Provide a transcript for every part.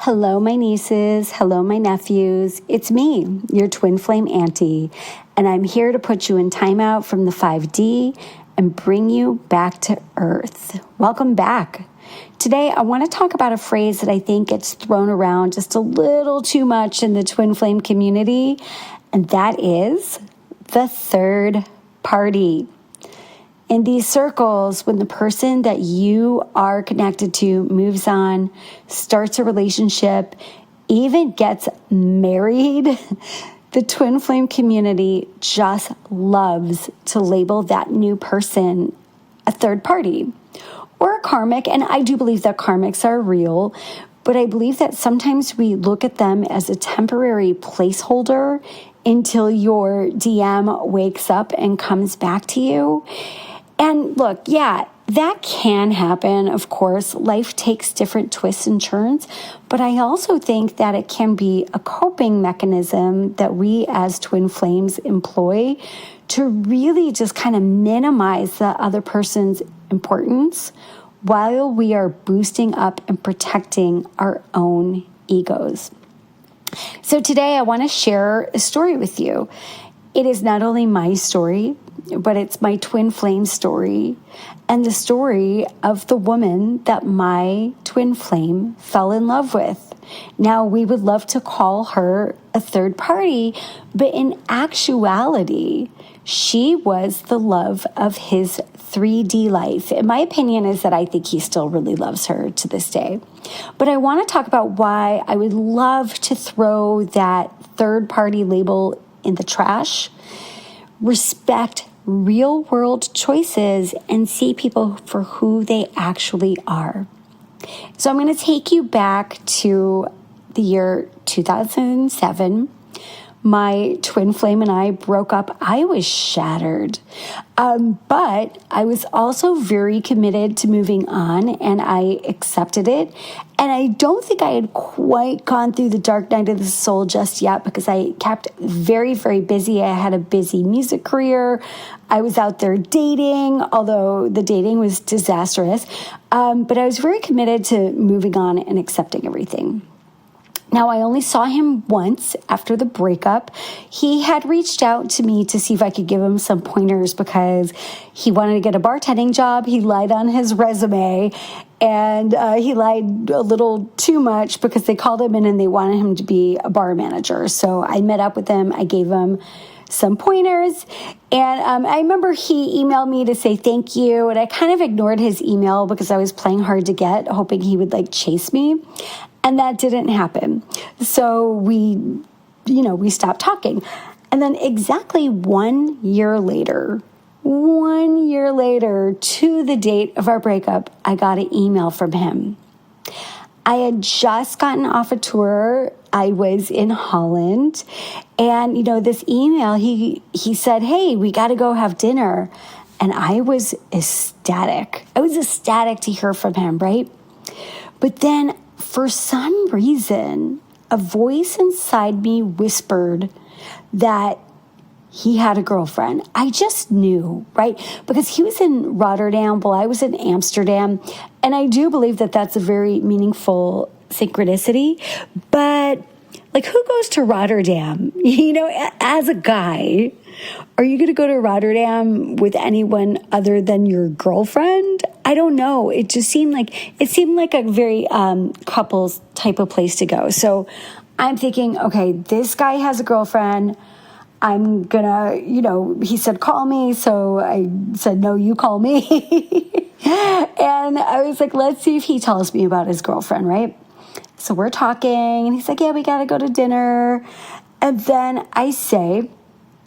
Hello, my nieces. Hello, my nephews. It's me, your twin flame auntie, and I'm here to put you in timeout from the 5D and bring you back to earth. Welcome back. Today, I want to talk about a phrase that I think gets thrown around just a little too much in the twin flame community, and that is the third party. In these circles, when the person that you are connected to moves on, starts a relationship, even gets married, the twin flame community just loves to label that new person a third party or a karmic. And I do believe that karmics are real, but I believe that sometimes we look at them as a temporary placeholder until your DM wakes up and comes back to you. And look, yeah, that can happen, of course. Life takes different twists and turns, but I also think that it can be a coping mechanism that we as twin flames employ to really just kind of minimize the other person's importance while we are boosting up and protecting our own egos. So today I want to share a story with you. It is not only my story, but it's my twin flame story and the story of the woman that my twin flame fell in love with. Now, we would love to call her a third party, but in actuality, she was the love of his 3D life. And my opinion is that I think he still really loves her to this day. But I want to talk about why I would love to throw that third party label in the trash, respect real world choices, and see people for who they actually are. So I'm going to take you back to the year 2007. My twin flame and I broke up. I was shattered. But I was also very committed to moving on, and I accepted it. And I don't think I had quite gone through the dark night of the soul just yet because I kept very, very busy. I had a busy music career. I was out there dating, although the dating was disastrous. But I was very committed to moving on and accepting everything. Now, I only saw him once after the breakup. He had reached out to me to see if I could give him some pointers because he wanted to get a bartending job. He lied on his resume, and he lied a little too much because they called him in and they wanted him to be a bar manager. So I met up with him. I gave him some pointers, and I remember he emailed me to say thank you, and I kind of ignored his email because I was playing hard to get, hoping he would chase me. And that didn't happen. So we stopped talking. And then exactly 1 year later, to the date of our breakup, I got an email from him. I had just gotten off a tour. I was in Holland. And, this email, he said, hey, we got to go have dinner. And I was ecstatic. I was ecstatic to hear from him, right? But then for some reason, a voice inside me whispered that he had a girlfriend. I just knew, right? Because he was in Rotterdam while I was in Amsterdam. And I do believe that that's a very meaningful synchronicity. But who goes to Rotterdam? As a guy, are you going to go to Rotterdam with anyone other than your girlfriend? I don't know. It just seemed like a very couples type of place to go. So I'm thinking, okay, this guy has a girlfriend. I'm gonna, he said, call me. So I said, no, you call me. And I was like, let's see if he tells me about his girlfriend, right? So we're talking, and he's like, yeah, we got to go to dinner. And then I say,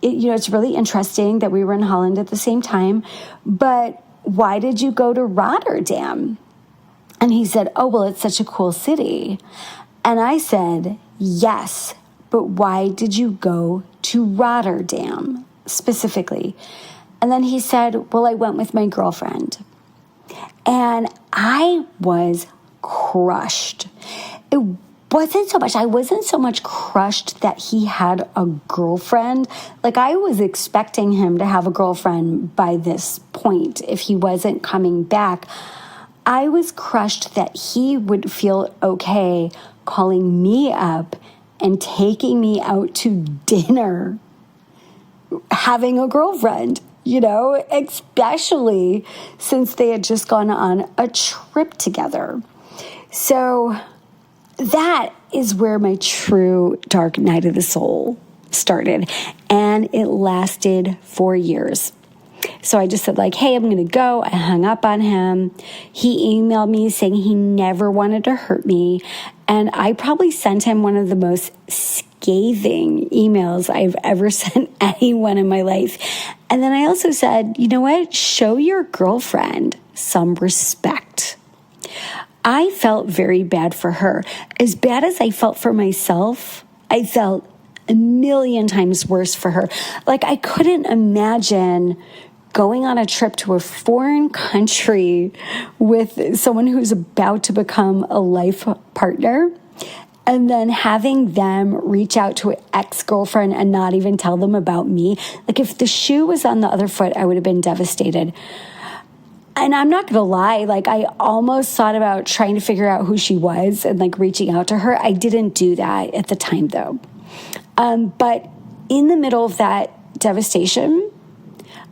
it's really interesting that we were in Holland at the same time, but why did you go to Rotterdam? And he said, oh, well, it's such a cool city. And I said, yes, but why did you go to Rotterdam specifically? And then he said, well, I went with my girlfriend. And I was crushed. I wasn't so much crushed that he had a girlfriend. I was expecting him to have a girlfriend by this point if he wasn't coming back. I was crushed that he would feel okay calling me up and taking me out to dinner, having a girlfriend, especially since they had just gone on a trip together. So that is where my true dark night of the soul started, and it lasted 4 years. So I just said hey, I'm going to go. I hung up on him. He emailed me saying he never wanted to hurt me. And I probably sent him one of the most scathing emails I've ever sent anyone in my life. And then I also said, you know what? Show your girlfriend some respect. I felt very bad for her. As bad as I felt for myself, I felt a million times worse for her. I couldn't imagine going on a trip to a foreign country with someone who's about to become a life partner, and then having them reach out to an ex-girlfriend and not even tell them about me. If the shoe was on the other foot, I would have been devastated. And I'm not going to lie, I almost thought about trying to figure out who she was and reaching out to her. I didn't do that at the time, though. But in the middle of that devastation,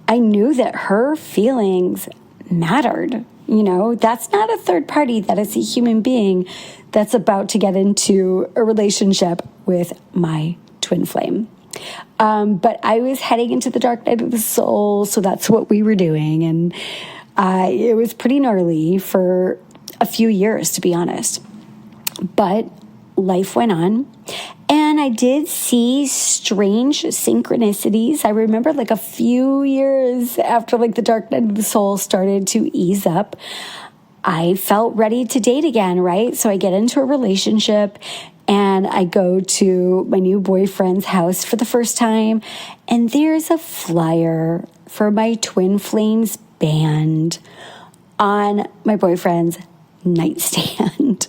I knew that her feelings mattered. That's not a third party. That is a human being that's about to get into a relationship with my twin flame. But I was heading into the dark night of the soul, so that's what we were doing. And it was pretty gnarly for a few years, to be honest. But life went on. And I did see strange synchronicities. I remember a few years after the dark night of the soul started to ease up, I felt ready to date again, right? So I get into a relationship and I go to my new boyfriend's house for the first time. And there's a flyer for my twin flames band on my boyfriend's nightstand.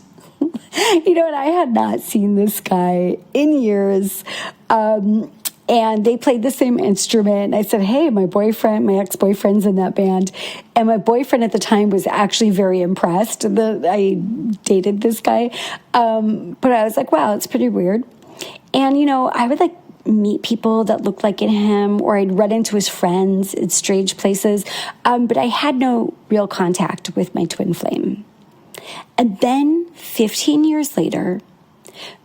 And I had not seen this guy in years. And they played the same instrument. I said, hey, my ex-boyfriend's in that band. And my boyfriend at the time was actually very impressed that I dated this guy. But I was like, wow, it's pretty weird. And, I would meet people that looked like him, or I'd run into his friends in strange places. But I had no real contact with my twin flame. And then 15 years later,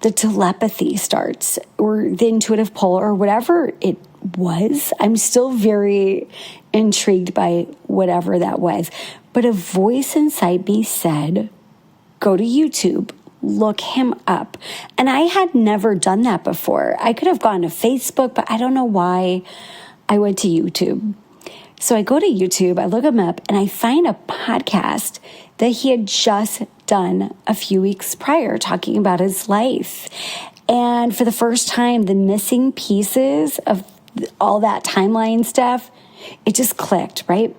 the telepathy starts, or the intuitive pull, or whatever it was. I'm still very intrigued by whatever that was. But a voice inside me said, go to YouTube, look him up. And I had never done that before. I could have gone to Facebook, but I don't know why I went to YouTube. So I go to YouTube, I look him up, and I find a podcast that he had just done a few weeks prior talking about his life. And for the first time, the missing pieces of all that timeline stuff, it just clicked, right?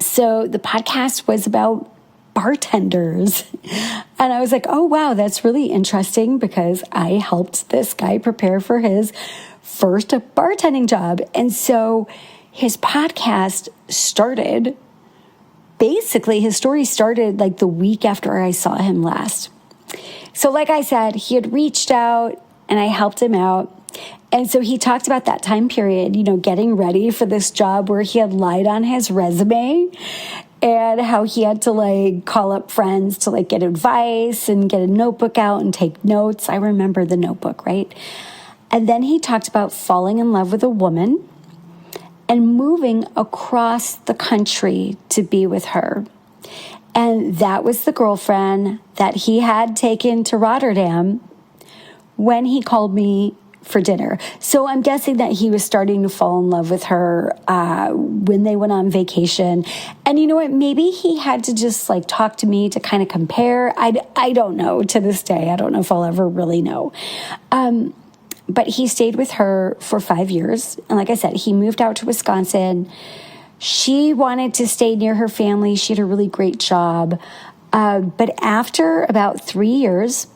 So the podcast was about bartenders. And I was like, oh, wow, that's really interesting, because I helped this guy prepare for his first bartending job. And so his podcast started, basically his story started the week after I saw him last. So like I said, he had reached out and I helped him out. And so he talked about that time period, getting ready for this job where he had lied on his resume, and how he had to call up friends to get advice and get a notebook out and take notes. I remember the notebook, right? And then he talked about falling in love with a woman and moving across the country to be with her. And that was the girlfriend that he had taken to Rotterdam when he called me for dinner. So I'm guessing that he was starting to fall in love with her when they went on vacation. And you know what? Maybe he had to just talk to me to kind of compare. I don't know to this day. I don't know if I'll ever really know. But he stayed with her for 5 years. And like I said, he moved out to Wisconsin. She wanted to stay near her family. She had a really great job. But after about 3 years,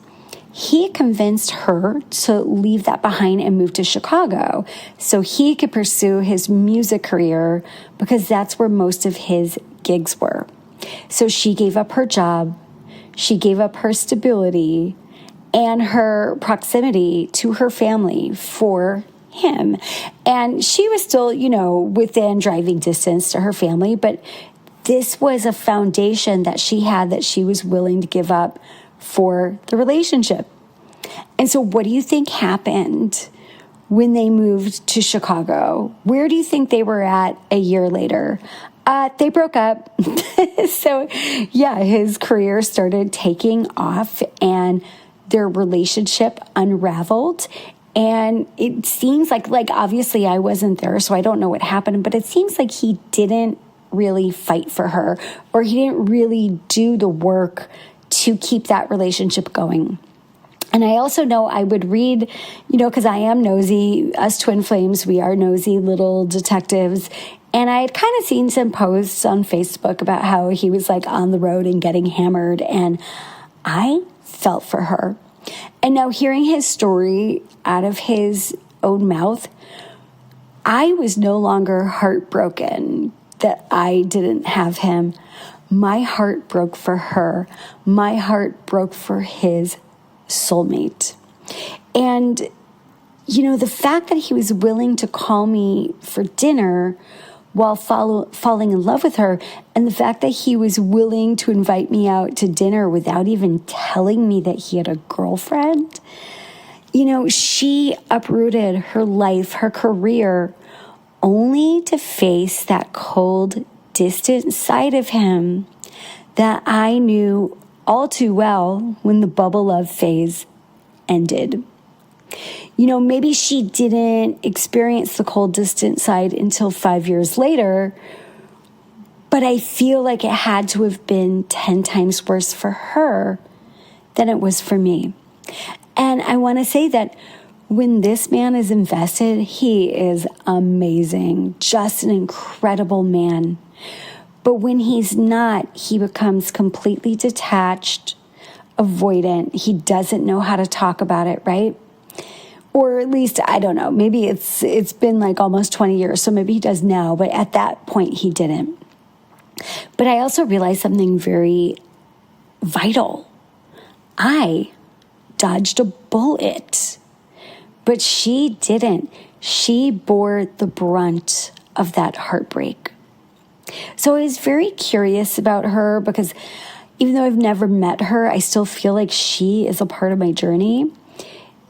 he convinced her to leave that behind and move to Chicago so he could pursue his music career, because that's where most of his gigs were. So she gave up her job, she gave up her stability and her proximity to her family for him. And she was still, within driving distance to her family, but this was a foundation that she had that she was willing to give up for the relationship. And so what do you think happened when they moved to Chicago? Where do you think they were at a year later? They broke up. So yeah, his career started taking off and their relationship unraveled. And it seems like obviously I wasn't there, so I don't know what happened, but it seems like he didn't really fight for her, or he didn't really do the work to keep that relationship going. And I also know I would read, because I am nosy, us twin flames, we are nosy little detectives. And I had kind of seen some posts on Facebook about how he was on the road and getting hammered. And I felt for her. And now hearing his story out of his own mouth, I was no longer heartbroken that I didn't have him. My heart broke for her. My heart broke for his soulmate. And, the fact that he was willing to call me for dinner while falling in love with her, and the fact that he was willing to invite me out to dinner without even telling me that he had a girlfriend, she uprooted her life, her career, only to face that cold, distant side of him that I knew all too well when the bubble love phase ended. Maybe she didn't experience the cold, distant side until 5 years later, but I feel like it had to have been 10 times worse for her than it was for me. And I want to say that when this man is invested, he is amazing, just an incredible man. But when he's not, he becomes completely detached, avoidant. He doesn't know how to talk about it, right? Or at least, I don't know, maybe it's been almost 20 years, so maybe he does now, but at that point he didn't. But I also realized something very vital. I dodged a bullet, but she didn't. She bore the brunt of that heartbreak. So I was very curious about her because even though I've never met her, I still feel like she is a part of my journey.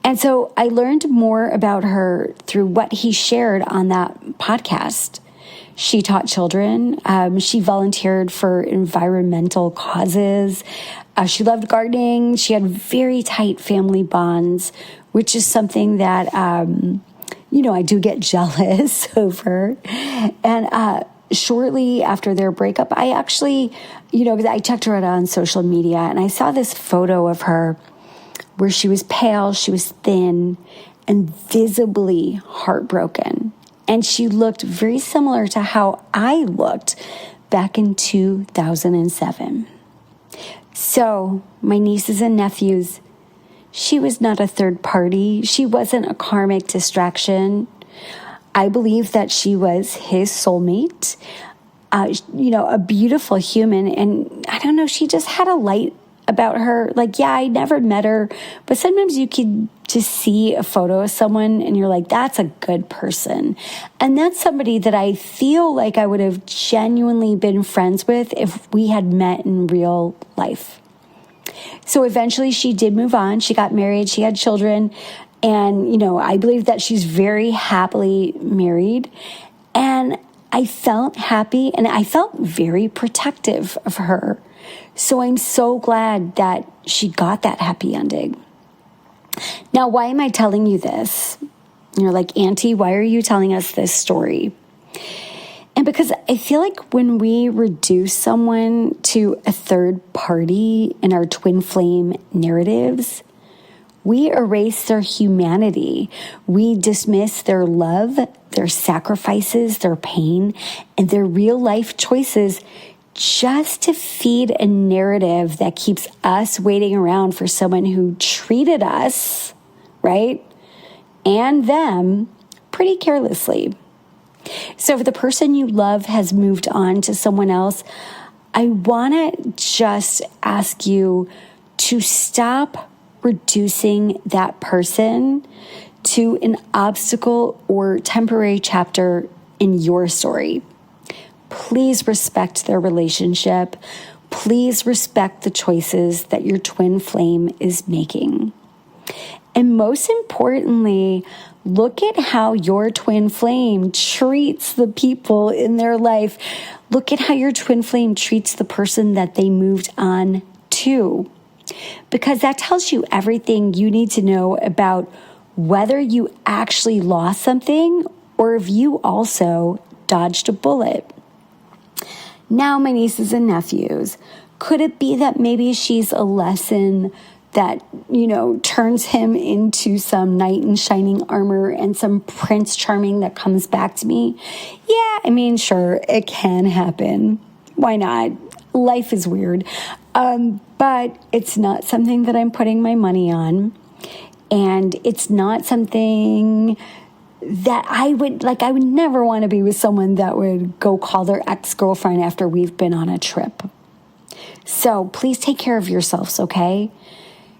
And so I learned more about her through what he shared on that podcast. She taught children. She volunteered for environmental causes. She loved gardening. She had very tight family bonds, which is something that, I do get jealous over. And shortly after their breakup, I actually, because I checked her out on social media and I saw this photo of her where she was pale, she was thin, and visibly heartbroken. And she looked very similar to how I looked back in 2007. So, my nieces and nephews, she was not a third party. She wasn't a karmic distraction. I believe that she was his soulmate, a beautiful human. And I don't know, she just had a light about her. I never met her, but sometimes you could just see a photo of someone and you're like, that's a good person. And that's somebody that I feel like I would have genuinely been friends with if we had met in real life. So eventually she did move on. She got married. She had children. And, I believe that she's very happily married. And I felt happy and I felt very protective of her. So I'm so glad that she got that happy ending. Now, why am I telling you this? You're like, Auntie, why are you telling us this story? And because I feel like when we reduce someone to a third party in our twin flame narratives, we erase their humanity. We dismiss their love, their sacrifices, their pain, and their real life choices just to feed a narrative that keeps us waiting around for someone who treated us, right, and them pretty carelessly. So if the person you love has moved on to someone else, I want to just ask you to stop reducing that person to an obstacle or temporary chapter in your story. Please respect their relationship. Please respect the choices that your twin flame is making. And most importantly, look at how your twin flame treats the people in their life. Look at how your twin flame treats the person that they moved on to. Because that tells you everything you need to know about whether you actually lost something or if you also dodged a bullet. Now, my nieces and nephews, could it be that maybe she's a lesson that, turns him into some knight in shining armor and some Prince Charming that comes back to me? Yeah, sure, it can happen. Why not? Life is weird. But it's not something that I'm putting my money on. And it's not something that I would never want to be with someone that would go call their ex-girlfriend after we've been on a trip. So please take care of yourselves, okay?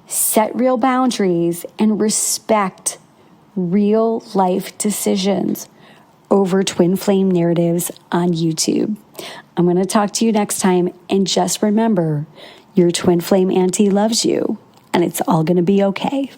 Set real boundaries and respect real life decisions over twin flame narratives on YouTube. I'm going to talk to you next time, and just remember, your twin flame auntie loves you, and it's all going to be okay.